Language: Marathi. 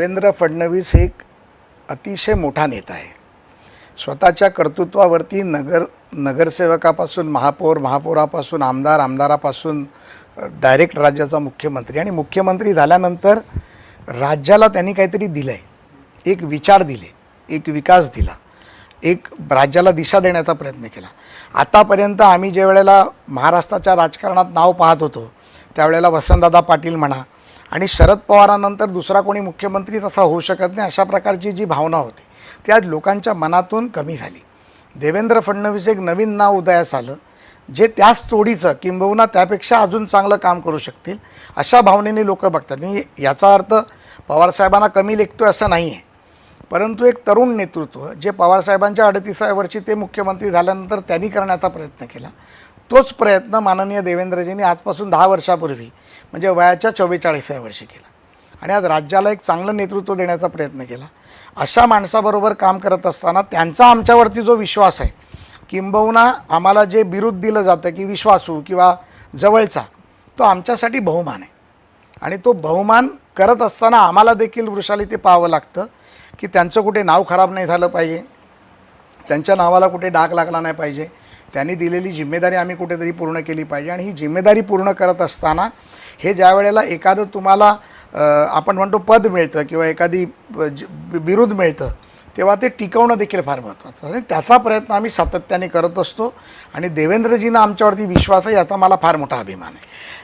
देवेंद्र फडणवीस हे एक अतिशय मोठा नेता आहे। स्वतःच्या कर्तृत्वावरती नगरसेवकापासून महापौर, महापौरापासून आमदार, आमदारापासून डायरेक्ट राज्याचा मुख्यमंत्री आणि मुख्यमंत्री झाल्यानंतर राज्याला त्यांनी काहीतरी दिलं आहे, एक विचार दिले, एक विकास दिला, एक राज्याला दिशा देण्याचा प्रयत्न केला। आतापर्यंत आम्ही ज्या वेळेला महाराष्ट्राच्या राजकारणात नाव पाहत होतो त्यावेळेला वसंतदादा पाटील म्हणा आणि शरद पवारांनंतर दुसरा कोणी मुख्यमंत्री तसा होऊ शकत नाही अशा प्रकारची जी भावना होती ती आज लोकांच्या मनातून कमी झाली। देवेंद्र फडणवीस एक नवीन नाव उदयास आलं जे त्याच तोडीचं किंबहुना त्यापेक्षा अजून चांगलं काम करू शकतील अशा भावनेने लोक बघतात। मी याचा अर्थ पवारसाहेबांना कमी लेखतो असं नाही आहे, परंतु एक तरुण नेतृत्व जे पवारसाहेबांच्या 38व्या वर्षी ते मुख्यमंत्री झाल्यानंतर त्यांनी करण्याचा प्रयत्न केला, तोच प्रयत्न माननीय देवेंद्रजींनी आजपासून 10 वर्षापूर्वी म्हणजे वयाच्या 44व्या वर्षी केला आणि आज राज्याला एक चांगलं नेतृत्व देण्याचा प्रयत्न केला। अशा माणसाबरोबर काम करत असताना त्यांचा आमच्यावरती जो विश्वास आहे किंबहुना आम्हाला जे बिरुद दिलं जातं की विश्वासू किंवा जवळचा, तो आमच्यासाठी बहुमान आहे आणि तो बहुमान करत असताना आम्हाला देखील वृषाली ते पाहावं लागतं की त्यांचं कुठे नाव खराब नाही झालं पाहिजे, त्यांच्या नावाला कुठे डाग लागला नाही पाहिजे, त्यांनी दिलेली जिम्मेदारी आम्ही कुठेतरी पूर्ण केली पाहिजे। आणि ही जिम्मेदारी पूर्ण करत असताना हे ज्या वेळेला एखादं तुम्हाला आपण म्हणतो पद मिळतं किंवा एखादी बिरुद मिळतं तेव्हा ते टिकवणं देखील फार महत्त्वाचं आहे। त्याचा प्रयत्न आम्ही सातत्याने करत असतो आणि देवेंद्रजींना आमच्यावरती विश्वास आहे याचा मला फार मोठा अभिमान आहे।